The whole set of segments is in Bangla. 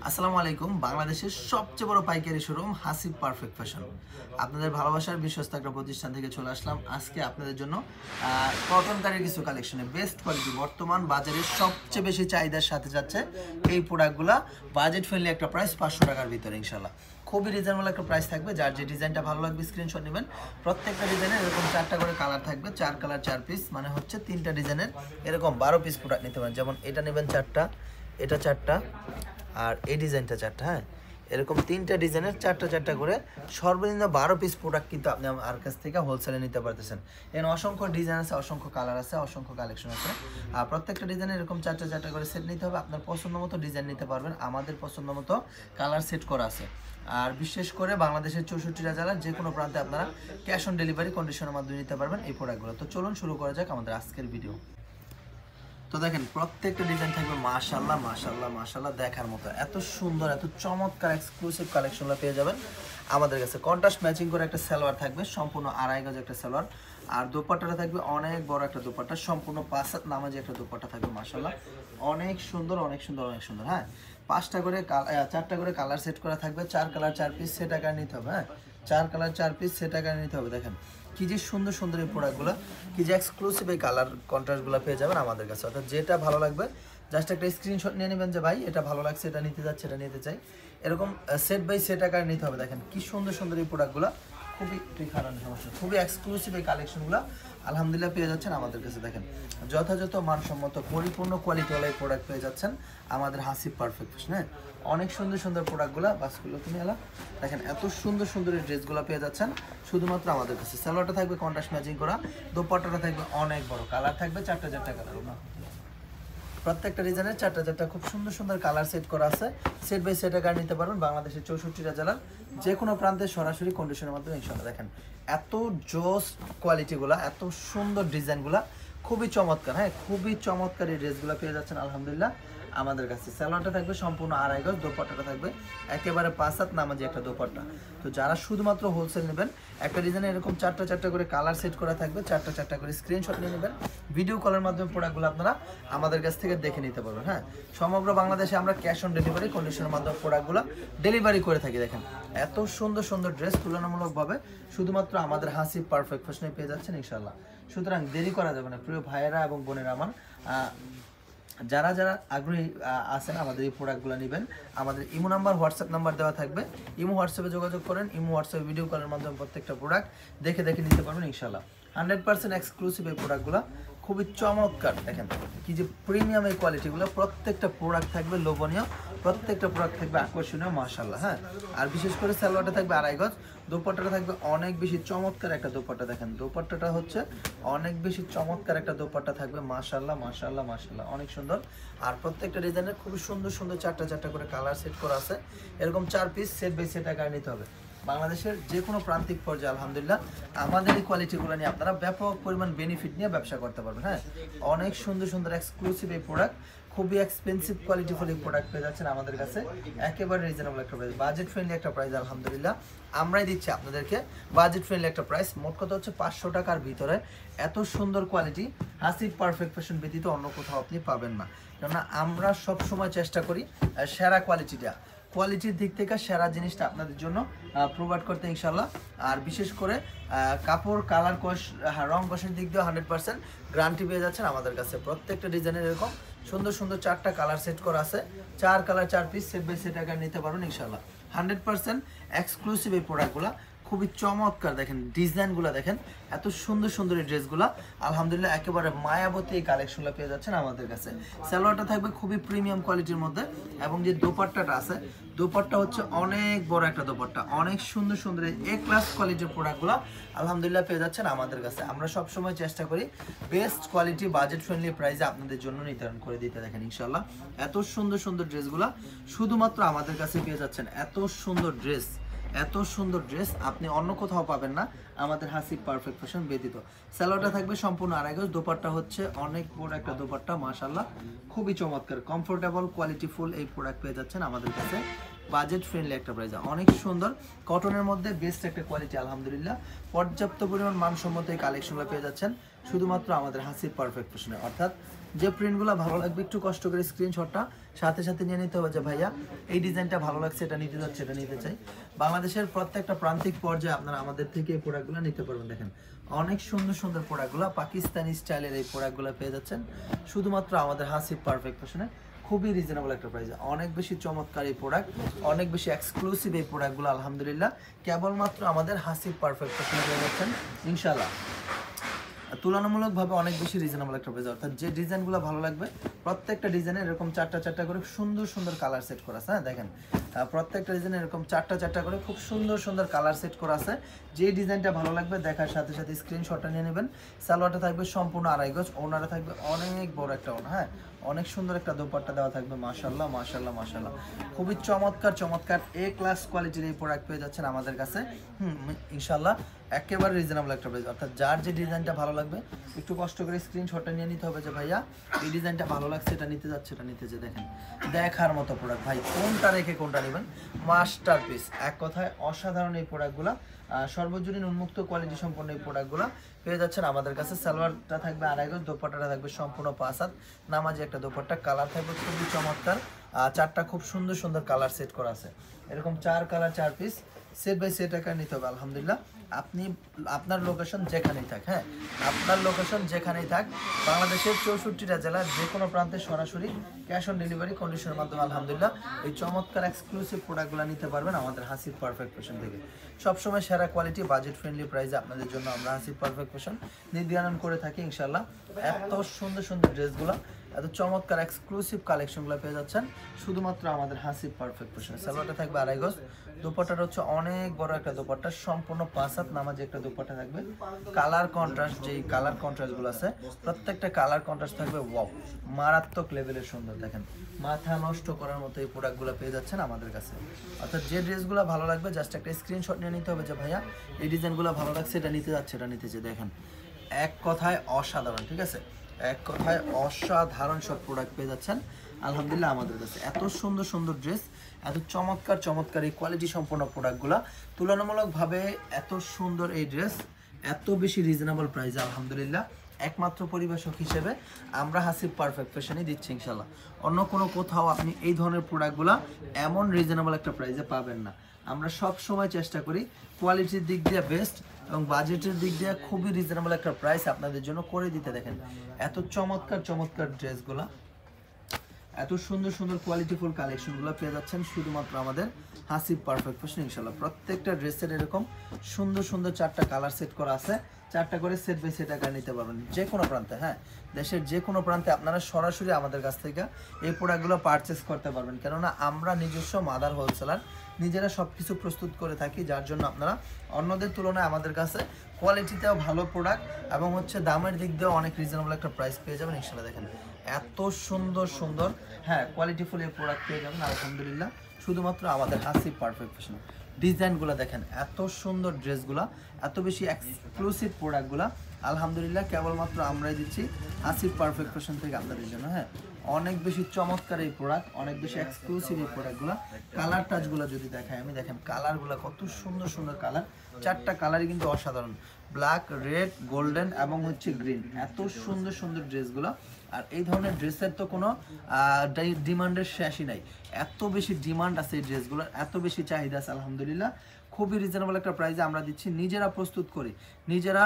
আসসালামু আলাইকুম। বাংলাদেশের সবচেয়ে বড় পাইকারি শোরুম হাসিব পারফেক্ট ফ্যাশন। আপনাদের ভালোবাসার বিশ্বস্ত একটা প্রতিষ্ঠান থেকে চলে আসলাম আজকে আপনাদের জন্য কটন কারের কিছু কালেকশনে বেস্ট কোয়ালিটি বর্তমান বাজারে সবচেয়ে বেশি চাহিদার সাথে যাচ্ছে এই প্রোডাক্টগুলো। বাজেট ফ্রেন্ডলি একটা প্রাইস 500 টাকার ভিতরে ইনশাল্লাহ। খুবই রিজনেবল একটা প্রাইস থাকবে। যার যে ডিজাইনটা ভালো লাগবে স্ক্রিনশট নেবেন। প্রত্যেকটা ডিজাইনের এরকম 4টা করে কালার থাকবে, 4 কালার 4 পিস, মানে হচ্ছে 3টা ডিজাইনের এরকম 12 পিস প্রোডাক্ট নিতে পারেন। যেমন এটা নেবেন 4টা, এটা 4টা, আর এই ডিজাইনটা 4টা। হ্যাঁ, এরকম 3টা ডিজাইনের 4টা করে সর্বনিম্ন 12 পিস প্রোডাক্ট কিন্তু আপনি আমার কাছ থেকে হোলসেলে নিতে পারতেছেন। এখানে অসংখ্য ডিজাইন আছে, অসংখ্য কালার আছে, অসংখ্য কালেকশন আছে। আর প্রত্যেকটা ডিজাইনে এরকম 4টা করে সেট নিতে হবে। আপনার পছন্দ মতো ডিজাইন নিতে পারবেন, আমাদের পছন্দ মতো কালার সেট করা আছে। আর বিশেষ করে বাংলাদেশের 64টা জেলার যে কোনো প্রান্তে আপনারা ক্যাশ অন ডেলিভারি কন্ডিশনের মাধ্যমে নিতে পারবেন এই প্রোডাক্টগুলো। তো চলুন শুরু করা যাক আমাদের আজকের ভিডিও। তো দেখেন প্রত্যেকটা ডিজাইন থাকবে মাশাআল্লাহ মাশাআল্লাহ মাশাআল্লাহ, দেখার মতো এত সুন্দর এত চমৎকার এক্সক্লুসিভ কালেকশনগুলো পেয়ে যাবেন আমাদের কাছে। কন্ট্রাস্ট ম্যাচিং করে একটা সালোয়ার থাকবে, সম্পূর্ণ 2.5 গজ একটা সালোয়ার। আর দোপাট্টাটা থাকবে অনেক বড় একটা দোপাট্টা, সম্পূর্ণ 5 হাত নামাজি একটা দোপাট্টা থাকবে মাশাআল্লাহ। অনেক সুন্দর অনেক সুন্দর অনেক সুন্দর। হ্যাঁ, 4টা করে কালার সেট করা থাকবে, 4 কালার 4 পিস সেট আকারে নিতে হবে। হ্যাঁ, 4 কালার 4 পিস সেট আকারে নিতে হবে। দেখেন কি যে সুন্দর সুন্দর এই প্রোডাক্টগুলো, কি যে এক্সক্লুসিভ এই কালার কন্ট্রাস্টগুলো পেয়ে যাবেন আমাদের কাছে। অর্থাৎ যেটা ভালো লাগবে জাস্ট একটা স্ক্রিনশট নিয়ে নেবেন যে ভাই এটা ভালো লাগছে, এটা নিতে যাচ্ছে, এটা নিতে চাই। এরকম সেট বাই সেট আকারে নিতে হবে। দেখেন কি সুন্দর সুন্দর এই প্রোডাক্টগুলো, খুবই এক্সক্লুসিভ এই কালেকশনগুলো আলহামদুলিল্লাহ পেয়ে যাচ্ছেন আমাদের কাছে। দেখেন যথাযথ মানসম্মত পরিপূর্ণ কোয়ালিটিওয়ালা এই প্রোডাক্ট পেয়ে যাচ্ছেন আমাদের হাসিব পারফেক্ট ফ্যাশন। হ্যাঁ, অনেক সুন্দর সুন্দর প্রোডাক্টগুলো বাসগুলো তুমি এলা দেখেন এত সুন্দর সুন্দর এই ড্রেসগুলো পেয়ে যাচ্ছেন শুধুমাত্র আমাদের কাছে। সালোয়ারটা থাকবে কন্ট্রাস্ট ম্যাচিং করা, দোপাট্টাটা থাকবে অনেক বড়, কালার থাকবে 4টা কালার। প্রত্যেকটা ডিজাইনের 4টা খুব সুন্দর সুন্দর কালার সেট করা আছে। সেট বাই সেট আকারে নিতে পারবেন বাংলাদেশের 64টা জেলার যে কোনো প্রান্তে সরাসরি কন্ডিশনের মাধ্যমে ইনশাআল্লাহ। দেখেন এত জোস কোয়ালিটিগুলো, এত সুন্দর ডিজাইনগুলো, খুবই চমৎকার। হ্যাঁ, খুবই চমৎকার এই ড্রেসগুলো পেয়ে যাচ্ছেন আলহামদুলিল্লাহ আমাদের কাছে। সালোয়ারটা থাকবে সম্পূর্ণ 2.5 গজ, দোপাট্টাটা থাকবে একেবারে 5 হাত নামাজি একটা দোপাট্টা। তো যারা শুধুমাত্র হোলসেল নেবেন, একটা ডিজাইনে এরকম 4টা করে কালার সেট করা থাকবে, 4টা করে স্ক্রিনশট নিয়ে নেবেন। ভিডিও কলের মাধ্যমে প্রোডাক্টগুলো আপনারা আমাদের কাছ থেকে দেখে নিতে পারবেন। হ্যাঁ, সমগ্র বাংলাদেশে আমরা ক্যাশ অন ডেলিভারি কন্ডিশনের মাধ্যমে প্রোডাক্টগুলো ডেলিভারি করে থাকি। দেখেন এত সুন্দর সুন্দর ড্রেস তুলনামূলকভাবে শুধুমাত্র আমাদের হাসিব পারফেক্ট ফ্যাশনে পেয়ে যাচ্ছেন ইনশাআল্লাহ। সুতরাং দেরি করা যাবে না প্রিয় ভাইয়েরা এবং বোনেরা আমার। যারা যারা আগ্রহী আছেন আমাদের এই প্রোডাক্টগুলো নেবেন, আমাদের ইমো নাম্বার হোয়াটসঅ্যাপ নাম্বার দেওয়া থাকবে। ইমো হোয়াটসঅ্যাপে যোগাযোগ করেন, ইমো হোয়াটসঅ্যাপে ভিডিও কলের মাধ্যমে প্রত্যেকটা প্রোডাক্ট দেখে নিতে পারবেন ইনশাআল্লাহ। 100% এক্সক্লুসিভ এই প্রোডাক্টগুলো, খুবই চমৎকার। দেখেন কি যে প্রিমিয়াম এই কোয়ালিটিগুলো, প্রত্যেকটা প্রোডাক্ট থাকবে লোভনীয়, প্রত্যেকটা প্রোডাক্ট থাকবে আকর্ষণীয় মাশাআল্লাহ। হ্যাঁ, আর বিশেষ করে সালোয়ারটা থাকবে 2.5 গজ, দোপাট্টাটা থাকবে অনেক বেশি চমৎকার একটা দোপাট্টা। দেখেন দোপাট্টাটা হচ্ছে অনেক বেশি চমৎকার একটা দোপাট্টা থাকবে মাশাআল্লাহ মাশাআল্লাহ মাশাআল্লাহ, অনেক সুন্দর। আর প্রত্যেকটা ডিজাইনের খুবই সুন্দর সুন্দর 4টা করে কালার সেট করা আছে। এরকম 4 পিস সেট বাই সেট আকারে নিতে হবে। বাংলাদেশের যে কোনো প্রান্তিক পর্যায়ে আলহামদুলিল্লাহ আমাদের এই কোয়ালিটিগুলো নিয়ে আপনারা ব্যাপক পরিমাণ বেনিফিট নিয়ে ব্যবসা করতে পারবেন। হ্যাঁ, অনেক সুন্দর সুন্দর এক্সক্লুসিভ এই প্রোডাক্ট, খুবই এক্সপেন্সিভ কোয়ালিটিফুল এই প্রোডাক্ট পেয়ে যাচ্ছেন আমাদের কাছে একেবারে রিজনেবল একটা প্রাইস, বাজেট ফ্রেন্ডলি একটা প্রাইস আলহামদুলিল্লাহ আমরাই দিচ্ছি আপনাদেরকে। বাজেট ফ্রেন্ডলি একটা প্রাইস, মোট কথা হচ্ছে 500 টাকার ভিতরে এত সুন্দর কোয়ালিটি হাসিব পারফেক্ট ফ্যাশন ব্যতীত অন্য কোথাও আপনি পাবেন না। কেননা আমরা সব সময় চেষ্টা করি সেরা কোয়ালিটির দিক থেকে সেরা জিনিসটা আপনাদের জন্য প্রোভাইড করতে ইনশাল্লাহ। আর বিশেষ করে কাপড় কালার রং কষের দিক দিয়ে 100% গ্যারান্টি পেয়ে যাচ্ছেন আমাদের কাছে। প্রত্যেকটা ডিজাইনের এরকম সুন্দর সুন্দর 4টা কালার সেট করা আছে, 4 colour 4 piece set by set আকারে নিতে পারবেন ইনশাল্লাহ। 100% এক্সক্লুসিভ এই প্রোডাক্টগুলো, খুবই চমৎকার। দেখেন ডিজাইনগুলো, দেখেন এত সুন্দর সুন্দর এই ড্রেসগুলো আলহামদুলিল্লাহ একেবারে মায়াবতী এই কালেকশনগুলো পেয়ে যাচ্ছেন আমাদের কাছে। সালোয়ারটা থাকবে খুবই প্রিমিয়াম কোয়ালিটির মধ্যে, এবং যে দোপাট্টাটা আছে দোপাট্টা হচ্ছে অনেক বড় একটা দোপাট্টা, অনেক সুন্দর সুন্দর এ ক্লাস কোয়ালিটির প্রোডাক্টগুলো আলহামদুলিল্লাহ পেয়ে যাচ্ছেন আমাদের কাছে। আমরা সবসময় চেষ্টা করি বেস্ট কোয়ালিটি বাজেট ফ্রেন্ডলি প্রাইসে আপনাদের জন্য নির্ধারণ করে দিতে। দেখেন ইনশাল্লাহ এত সুন্দর সুন্দর ড্রেসগুলো শুধুমাত্র আমাদের কাছে পেয়ে যাচ্ছেন। এত সুন্দর ড্রেস আপনি অন্য কোথাও পাবেন না আমাদের হাসিব পারফেক্ট ফ্যাশন ব্যতীত। সালোয়ারটা থাকবে সম্পূর্ণ 2.5 গজ, দোপাট্টা হচ্ছে অনেক বড় একটা দোপাট্টা মাশাআল্লাহ, খুবই চমৎকার কমফোর্টেবল কোয়ালিটিফুল এই প্রোডাক্ট পেয়ে যাচ্ছেন আমাদের কাছে বাজেট ফ্রেন্ডলি একটা প্রাইস। অনেক সুন্দর কটনের মধ্যে বেস্ট একটা কোয়ালিটি আলহামদুলিল্লাহ, পর্যাপ্ত পরিমাণ মানসম্মত এই কালেকশনগুলো পেয়ে যাচ্ছেন শুধুমাত্র আমাদের হাসিব পারফেক্ট ফ্যাশনে। অর্থাৎ যে প্রিন্টগুলো ভালো লাগবে একটু কষ্ট করে স্ক্রিনশটটা সাথে সাথে নিয়ে নিতে হবে যে ভাইয়া এই ডিজাইনটা ভালো লাগছে, এটা নিতে যাচ্ছে, এটা নিতে চাই। বাংলাদেশের প্রত্যেকটা প্রান্তিক পর্যায়ে আপনারা আমাদের থেকে এই প্রোডাক্টগুলো নিতে পারবেন। দেখেন অনেক সুন্দর সুন্দর প্রোডাক্টগুলো পাকিস্তানি স্টাইলের এই প্রোডাক্টগুলো পেয়ে যাচ্ছেন শুধুমাত্র আমাদের হাসিব পারফেক্ট ফ্যাশনে। খুবই রিজনেবল একটা প্রাইসে, অনেক বেশি চমৎকার এই প্রোডাক্ট, অনেক বেশি এক্সক্লুসিভ এই প্রোডাক্টগুলো আলহামদুলিল্লাহ কেবলমাত্র আমাদের হাসিব পারফেক্ট ফ্যাশনে পেয়ে যাচ্ছেন ইনশাআল্লাহ। তুলনামূলকভাবে অনেক বেশি রিজনেবল একটা প্রাইস, অর্থাৎ যে ডিজাইনগুলো ভালো লাগবে প্রত্যেকটা ডিজাইনে এরকম চারটা করে সুন্দর সুন্দর কালার সেট করা আছে। হ্যাঁ দেখেন প্রত্যেকটা ডিজাইনে এরকম চারটা করে খুব সুন্দর সুন্দর কালার সেট করা আছে। যে ডিজাইনটা ভালো লাগবে দেখার সাথে সাথে স্ক্রিনশটটা নিয়ে নেবেন। সালোয়ারটা থাকবে সম্পূর্ণ 2.5 গজ, ওনারা থাকবে অনেক বড় একটা ওনা। হ্যাঁ অনেক সুন্দর একটা দোপাট্টা দেওয়া থাকবে। মাশাআল্লাহ মাশাআল্লাহ মাশাআল্লাহ, খুবই চমৎকার এ ক্লাস কোয়ালিটির এই প্রোডাক্ট পেয়ে যাচ্ছেন আমাদের কাছে ইনশাআল্লাহ একেবারে রিজনেবল একটা প্রাইস। অর্থাৎ যার যে ডিজাইনটা ভালো লাগবে একটু কষ্ট করে স্ক্রিনশটটা নিয়ে নিতে হবে যে ভাইয়া এই ডিজাইনটা ভালো লাগছে, এটা নিতে যাচ্ছে, এটা নিতে যে দেখেন দেখার মতো প্রোডাক্ট ভাই, কোনটা রেখে কোনটা নেবেন মাস্টারপিস। এক কথায় অসাধারণ এই প্রোডাক্টগুলো, সর্বজনীন উন্মুক্ত কোয়ালিটি সম্পন্ন এই প্রোডাক্টগুলো পেয়ে যাচ্ছেন আমাদের কাছে। সালোয়ারটা থাকবে 2.5 গজ, দোপাট্টাটা থাকবে সম্পূর্ণ 5 হাত নামাজি একটা দোপাট্টা, কালার থাকবে খুবই চমৎকার, চারটা খুব সুন্দর সুন্দর কালার সেট করা আছে। এরকম 4 colour 4 piece set by set আকারে নিতে হবে আলহামদুলিল্লাহ। আপনি আপনার লোকেশন যেখানেই থাক, হ্যাঁ আপনার লোকেশন যেখানেই থাক বাংলাদেশের 64টা জেলার যে কোনো প্রান্তে সরাসরি ক্যাশ অন ডেলিভারি কন্ডিশনের মাধ্যমে আলহামদুলিল্লাহ এই চমৎকার এক্সক্লুসিভ প্রোডাক্টগুলো নিতে পারবেন আমাদের হাসিব পারফেক্ট ফ্যাশন থেকে। সবসময় সেরা কোয়ালিটি বাজেট ফ্রেন্ডলি প্রাইসে আপনাদের জন্য আমরা হাসিব পারফেক্ট ফ্যাশন নির্ধারণ করে থাকি ইনশাআল্লাহ। এত সুন্দর সুন্দর ড্রেসগুলো, এত চমৎকার এক্সক্লুসিভ কালেকশনগুলো পেয়ে যাচ্ছেন শুধুমাত্র আমাদের হাসিব পারফেক্ট ফ্যাশনে। সালোয়ারটা থাকবে 2.5 গজ, দোপাট্টাটা হচ্ছে অনেক বড় একটা দোপাট্টা, সম্পূর্ণ 5 হাত নামাজি একটা দোপাট্টা থাকবে। কালার কন্ট্রাস্ট, যেই কালার কন্ট্রাস্টগুলো আছে প্রত্যেকটা কালার কন্ট্রাস্ট থাকবে ওয়াও মারাত্মক লেভেলের সুন্দর। দেখেন মাথা নষ্ট করার মতো এই প্রোডাক্টগুলো পেয়ে যাচ্ছেন আমাদের কাছে। অর্থাৎ যে ড্রেসগুলো ভালো লাগবে জাস্ট একটা স্ক্রিনশট নিয়ে নিতে হবে যে ভাইয়া এই ডিজাইনগুলো ভালো লাগছে, এটা নিতে যাচ্ছে, এটা নিতে যে দেখেন এক কথায় অসাধারণ। ঠিক আছে, এক কথায় অসাধারণ সব প্রোডাক্ট পেয়ে যাচ্ছেন আলহামদুলিল্লাহ আমাদের কাছে। এত সুন্দর সুন্দর ড্রেস, এত চমৎকার এই কোয়ালিটি সম্পন্ন প্রোডাক্টগুলো, তুলনামূলকভাবে এত সুন্দর এই ড্রেস এত বেশি রিজনেবল প্রাইসে আলহামদুলিল্লাহ একমাত্র পরিবেশক হিসেবে আমরা হাসিব পারফেক্ট ফ্যাশনই দিচ্ছি ইনশাল্লাহ। অন্য কোনো কোথাও আপনি এই ধরনের প্রোডাক্টগুলো এমন রিজনেবল একটা প্রাইসে পাবেন না। আমরা সব সময় চেষ্টা করি কোয়ালিটির দিক দিয়ে বেস্ট এবং বাজেটের দিক দিয়ে খুবই রিজনেবল একটা প্রাইস আপনাদের জন্য করে দিতে। দেখেন এত চমৎকার ড্রেসগুলো, এত সুন্দর সুন্দর কোয়ালিটিফুল কালেকশনগুলো পেয়ে যাচ্ছেন শুধুমাত্র আমাদের হাসিব পারফেক্ট ফ্যাশন ইনশাআল্লাহ। প্রত্যেকটা ড্রেসের এরকম সুন্দর সুন্দর 4টা কালার সেট করা আছে, 4টা করে সেট বাই সেট আকারে নিতে পারবেন যে কোনো প্রান্তে। হ্যাঁ দেশের যে কোনো প্রান্তে আপনারা সরাসরি আমাদের কাছ থেকে এই প্রোডাক্টগুলো পারচেস করতে পারবেন, কেননা আমরা নিজস্ব মাদার হোলসেলার, নিজেরা সব কিছু প্রস্তুত করে থাকি, যার জন্য আপনারা অন্যদের তুলনায় আমাদের কাছে কোয়ালিটিতেও ভালো প্রোডাক্ট এবং হচ্ছে দামের দিক দিয়েও অনেক রিজনেবল একটা প্রাইস পেয়ে যাবেন ইনশাআল্লাহ। দেখেন এত সুন্দর হ্যাঁ কোয়ালিটিফুল এই প্রোডাক্ট পেয়ে যাবেন আলহামদুলিল্লাহ শুধুমাত্র আমাদের হাসিব পারফেক্ট ফ্যাশন। ডিজাইনগুলো দেখেন এত সুন্দর, ড্রেসগুলো এত বেশি এক্সক্লুসিভ প্রোডাক্টগুলো আলহামদুলিল্লাহ কেবলমাত্র আমরাই দিচ্ছি হাসিব পারফেক্ট ফ্যাশন থেকে আপনাদের জন্য। হ্যাঁ অনেক বেশি চমৎকার এই প্রোডাক্ট, অনেক বেশি এক্সক্লুসিভ এই প্রোডাক্টগুলো। কালার টাচগুলো যদি দেখাই আমি, দেখেন কালারগুলো কত সুন্দর কালার, 4টা কালারই কিন্তু অসাধারণ, ব্ল্যাক, রেড, গোল্ডেন এবং হচ্ছে গ্রিন। এত সুন্দর ড্রেসগুলো, আর এই ধরনের ড্রেসের তো কোনো ডিমান্ডের শেষই নাই, এত বেশি ডিমান্ড আছে এই ড্রেসগুলোর, এত বেশি চাহিদা আছে আলহামদুলিল্লাহ। খুবই রিজনেবল একটা প্রাইসে আমরা দিচ্ছি, নিজেরা প্রস্তুত করি, নিজেরা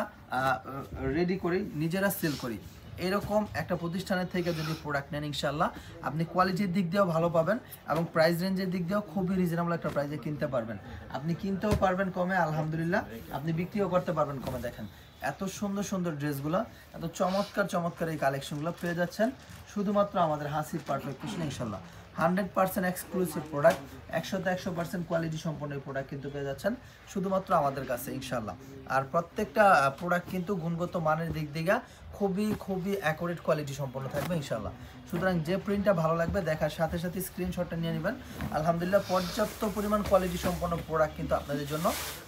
রেডি করি, নিজেরা সেল করি। এরকম একটা প্রতিষ্ঠানের থেকে যদি প্রোডাক্ট নেন ইনশাআল্লাহ আপনি কোয়ালিটির দিক দিয়েও ভালো পাবেন এবং প্রাইস রেঞ্জের দিক দিয়েও খুবই রিজনেবল একটা প্রাইসে কিনতে পারবেন। আপনি কিনতেও পারবেন কমে আলহামদুলিল্লাহ, আপনি বিক্রিও করতে পারবেন কমে। দেখেন এত সুন্দর ড্রেসগুলো, এত চমৎকার এই কালেকশনগুলো পেয়ে যাচ্ছেন শুধুমাত্র আমাদের হাসিব পারফেক্ট ফ্যাশন ইনশাআল্লাহ। 100% এক্সক্লুসিভ প্রোডাক্ট, 100% কোয়ালিটি সম্পন্ন এই প্রোডাক্ট কিন্তু পেয়ে যাচ্ছেন শুধুমাত্র আমাদের কাছে ইনশাআল্লাহ। আর প্রত্যেকটা প্রোডাক্ট কিন্তু গুণগত মানের দিক থেকে খুবই অ্যাকুরেট কোয়ালিটি সম্পন্ন থাকবে ইনশাআল্লাহ। সুতরাং যে প্রিন্টটা ভালো লাগবে দেখার সাথে সাথে স্ক্রিনশটটা নিয়ে নেবেন আলহামদুলিল্লাহ। পর্যাপ্ত পরিমাণ কোয়ালিটি সম্পন্ন প্রোডাক্ট কিন্তু আপনাদের জন্য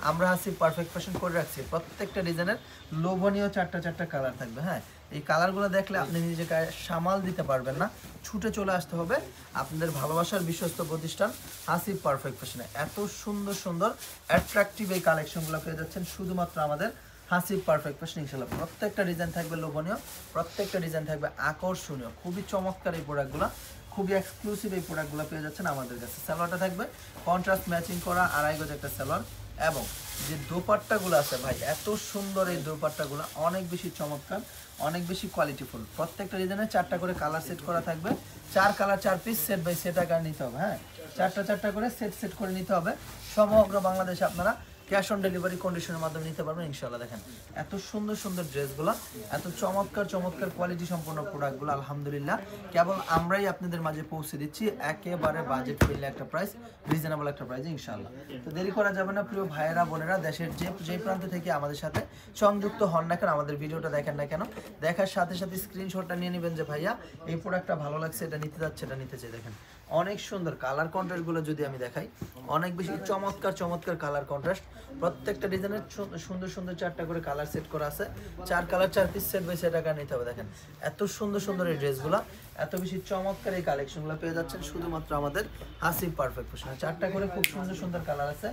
আমরা হাসিব পারফেক্ট ফ্যাশন করে রাখছি। প্রত্যেকটা ডিজাইনের লোভনীয় 4টা কালার থাকবে। হ্যাঁ এই কালারগুলো দেখলে আপনি নিজেকে সামাল দিতে পারবেন না, ছুটে চলে আসতে হবে আপনাদের ভালোবাসার বিশ্বস্ত প্রতিষ্ঠান হাসিব পারফেক্ট ফ্যাশনে। এত সুন্দর অ্যাট্রাকটিভ এই কালেকশনগুলো পেয়ে যাচ্ছেন শুধুমাত্র আমাদের হাসিব পারফেক্ট ফ্যাশন ইনশাআল্লাহ। প্রত্যেকটা ডিজাইন থাকবে লোভনীয়, প্রত্যেকটা ডিজাইন থাকবে আকর্ষণীয়, খুবই চমৎকার এই প্রোডাক্টগুলো, খুবই এক্সক্লুসিভ এই প্রোডাক্টগুলো পেয়ে যাচ্ছেন আমাদের কাছে। সালোয়ারটা থাকবে কন্ট্রাস্ট ম্যাচিং করা আড়াই গজ একটা সালোয়ার, এবং যে দোপাট্টাগুলো আছে ভাই এত সুন্দর, এই দোপাট্টাগুলো অনেক বেশি চমৎকার, অনেক বেশি কোয়ালিটিফুল। প্রত্যেকটা ডিজাইনে 4টা করে কালার সেট করা থাকবে, 4 colour 4 piece set by set আকার নিতে হবে। হ্যাঁ, 4টা করে সেট করে নিতে হবে। সমগ্র বাংলাদেশে আপনারা ক্যাশ অন ডেলিভারি কন্ডিশনের মাধ্যমে নিতে পারবেন ইনশাআল্লাহ। দেখেন এত সুন্দর সুন্দর ড্রেসগুলো, এত চমৎকার চমৎকার কোয়ালিটি সম্পন্ন প্রোডাক্টগুলো আলহামদুলিল্লাহ কেবল আমরাই আপনাদের মাঝে পৌঁছে দিচ্ছি একেবারে বাজেট ফ্রেন্ডলি একটা প্রাইস, রিজনেবল একটা প্রাইসে ইনশাআল্লাহ। তো দেরি করা যাবে না প্রিয় ভাইয়েরা বোনেরা, দেশের যে প্রান্ত থেকে আমাদের সাথে সংযুক্ত হন না কেন, আমাদের ভিডিওটা দেখেন না কেন, দেখার সাথে সাথে স্ক্রিনশটটা নিয়ে নেবেন যে ভাইয়া এই প্রোডাক্টটা ভালো লাগছে, এটা নিতে যাচ্ছে, এটা নিতে চাই। দেখেন অনেক সুন্দর কালার কন্ট্রাস্টগুলো যদি আমি দেখাই, অনেক বেশি চমৎকার চমৎকার কালার কন্ট্রাস্ট। প্রত্যেকটা ডিজাইনের সুন্দর সুন্দর 4টা করে কালার সেট করা আছে, 4 colour 4 piece set by set আকার নিতে হবে। দেখেন এত সুন্দর সুন্দর এই ড্রেসগুলো, এত বেশি চমৎকার এই কালেকশনগুলো পেয়ে যাচ্ছেন শুধুমাত্র আমাদের হাসিব পারফেক্ট ফ্যাশন। 4টা করে খুব সুন্দর সুন্দর কালার আছে,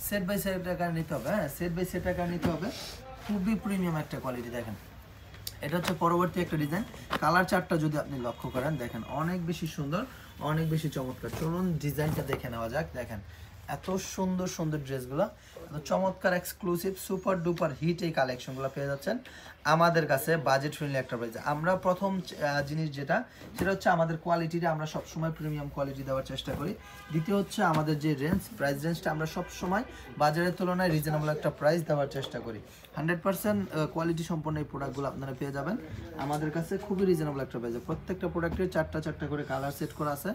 সেট বাই সেট আকার নিতে হবে। হ্যাঁ, সেট বাই সেট আকার নিতে হবে, খুবই প্রিমিয়াম একটা কোয়ালিটি। দেখেন এটা হচ্ছে পরবর্তী একটা ডিজাইন, কালার 4টা যদি আপনি লক্ষ্য করেন, দেখেন অনেক বেশি সুন্দর, অনেক বেশি চমৎকার। চলুন ডিজাইনটা দেখে নেওয়া যাক। দেখেন এত সুন্দর সুন্দর ড্রেসগুলো, এত চমৎকার এক্সক্লুসিভ সুপার ডুপার হিট এই কালেকশনগুলো পেয়ে যাচ্ছেন আমাদের কাছে বাজেট ফ্রেন্ডলি একটা প্রাইসে। আমরা প্রথম জিনিস যেটা, সেটা হচ্ছে আমাদের কোয়ালিটিটা আমরা সবসময় প্রিমিয়াম কোয়ালিটি দেওয়ার চেষ্টা করি। দ্বিতীয় হচ্ছে আমাদের যে প্রাইস রেঞ্জটা আমরা সবসময় বাজারের তুলনায় রিজনেবল একটা প্রাইস দেওয়ার চেষ্টা করি। 100% কোয়ালিটি সম্পন্ন এই প্রোডাক্টগুলো আপনারা পেয়ে যাবেন আমাদের কাছে খুবই রিজনেবল একটা প্রাইসে। প্রত্যেকটা প্রোডাক্টের 4টা করে কালার সেট করা আছে,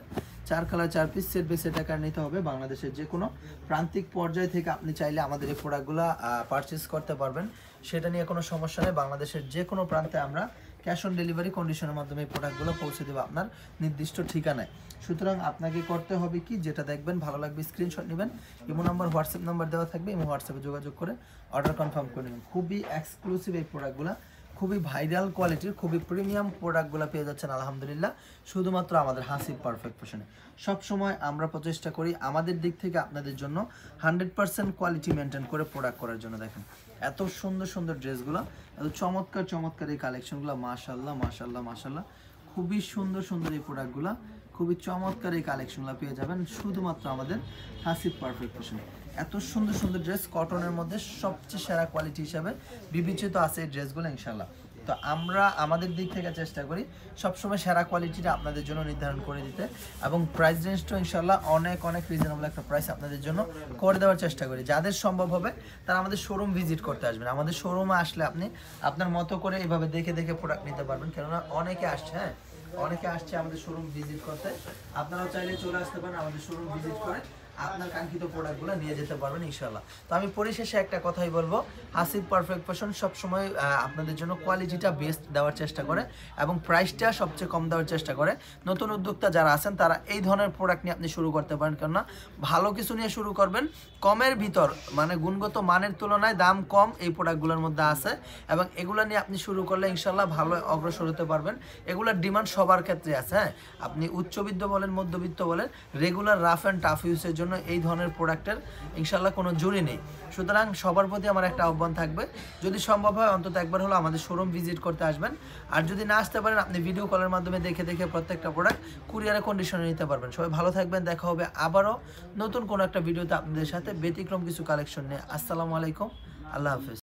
4 colour 4 piece set by set আকার নিতে হবে। বাংলাদেশের যে কোনো প্রান্তিক পর্যায় থেকে আপনি চাইলে আমাদের এই প্রোডাক্টগুলো পারচেস করতে পারবেন, সেটা নিয়ে কোনো সমস্যা নেই। বাংলাদেশের যে কোনো প্রান্তে আমরা ক্যাশ অন ডেলিভারি কন্ডিশনের মাধ্যমে এই প্রোডাক্টগুলো পৌঁছে দেবো আপনার নির্দিষ্ট ঠিকানায়। সুতরাং আপনাকে করতে হবে কি, যেটা দেখবেন ভালো লাগবে স্ক্রিনশট নেবেন, ইমো নাম্বার হোয়াটসঅ্যাপ নাম্বার দেওয়া থাকবে, ইমো হোয়াটসঅ্যাপে যোগাযোগ করে অর্ডার কনফার্ম করে নেবেন। খুবই এক্সক্লুসিভ এই প্রোডাক্টগুলো, খুবই ভাইরাল কোয়ালিটির, খুবই প্রিমিয়াম প্রোডাক্টগুলো পেয়ে যাচ্ছেন আলহামদুলিল্লাহ শুধুমাত্র আমাদের হাসিব পারফেক্ট ফ্যাশনে। সবসময় আমরা প্রচেষ্টা করি আমাদের দিক থেকে আপনাদের জন্য 100% কোয়ালিটি মেনটেন করে প্রোডাক্ট করার জন্য। দেখেন এত সুন্দর সুন্দর ড্রেসগুলো, এত চমৎকার চমৎকার এই কালেকশনগুলো, মাশাআল্লাহ মাশাআল্লাহ মাশাআল্লাহ, খুবই সুন্দর সুন্দর এই প্রোডাক্টগুলো, খুবই চমৎকার এই কালেকশনগুলো পেয়ে যাবেন শুধুমাত্র আমাদের হাসিব পারফেক্ট ফ্যাশনে। এত সুন্দর সুন্দর ড্রেস, কটনের মধ্যে সবচেয়ে সেরা কোয়ালিটি হিসাবে বিবেচিত আছে এই ড্রেসগুলো ইনশাআল্লাহ। তো আমরা আমাদের দিক থেকে চেষ্টা করি সবসময় সেরা কোয়ালিটিটা আপনাদের জন্য নির্ধারণ করে দিতে, এবং প্রাইস রেঞ্জটা ইনশাআল্লাহ অনেক অনেক রিজনেবল একটা প্রাইস আপনাদের জন্য করে দেওয়ার চেষ্টা করি। যাদের সম্ভব হবে তারা আমাদের শোরুম ভিজিট করতে আসবেন। আমাদের শোরুমে আসলে আপনি আপনার মতো করে এইভাবে দেখে দেখে প্রোডাক্ট নিতে পারবেন, কেননা অনেকে আসছে, হ্যাঁ অনেকে আসছে আমাদের শোরুম ভিজিট করতে। আপনারাও চাইলে চলে আসতে পারেন আমাদের শোরুম ভিজিট করে আপনার কাঙ্ক্ষিত প্রোডাক্টগুলো নিয়ে যেতে পারবেন ইনশাআল্লাহ। তো আমি পরিশেষে একটা কথাই বলবো, হাসিব পারফেক্ট ফ্যাশন সবসময় আপনাদের জন্য কোয়ালিটিটা বেস্ট দেওয়ার চেষ্টা করে এবং প্রাইসটা সবচেয়ে কম দেওয়ার চেষ্টা করে। নতুন উদ্যোক্তা যারা আছেন তারা এই ধরনের প্রোডাক্ট নিয়ে আপনি শুরু করতে পারেন, কেননা ভালো কিছু নিয়ে শুরু করবেন, কমের ভিতর মানে গুণগত মানের তুলনায় দাম কম এই প্রোডাক্টগুলোর মধ্যে আছে, এবং এগুলো নিয়ে আপনি শুরু করলে ইনশাআল্লাহ ভালো অগ্রসর হতে পারবেন। এগুলোর ডিমান্ড সবার ক্ষেত্রে আছে, হ্যাঁ আপনি উচ্চবিত্ত বলেন মধ্যবিত্ত বলেন, রেগুলার রাফ অ্যান্ড টাফ ইউজের জন্য এই ধরনের প্রোডাক্টের ইনশাআল্লাহ কোনো জুড়ি নেই। সুতরাং সবার প্রতি আমার একটা আহ্বান থাকবে, যদি সম্ভব হয় অন্তত একবার হলো আমাদের শোরুম ভিজিট করতে আসবেন, আর যদি না আসতে পারেন আপনি ভিডিও কলের মাধ্যমে দেখে দেখে প্রত্যেকটা প্রোডাক্ট কুরিয়ারে কন্ডিশনে নিতে পারবেন। সবাই ভালো থাকবেন, দেখা হবে আবারও নতুন কোনো একটা ভিডিওতে আপনাদের সাথে ব্যতিক্রম কিছু কালেকশন নিয়ে। আসসালামু আলাইকুম, আল্লাহ হাফেজ।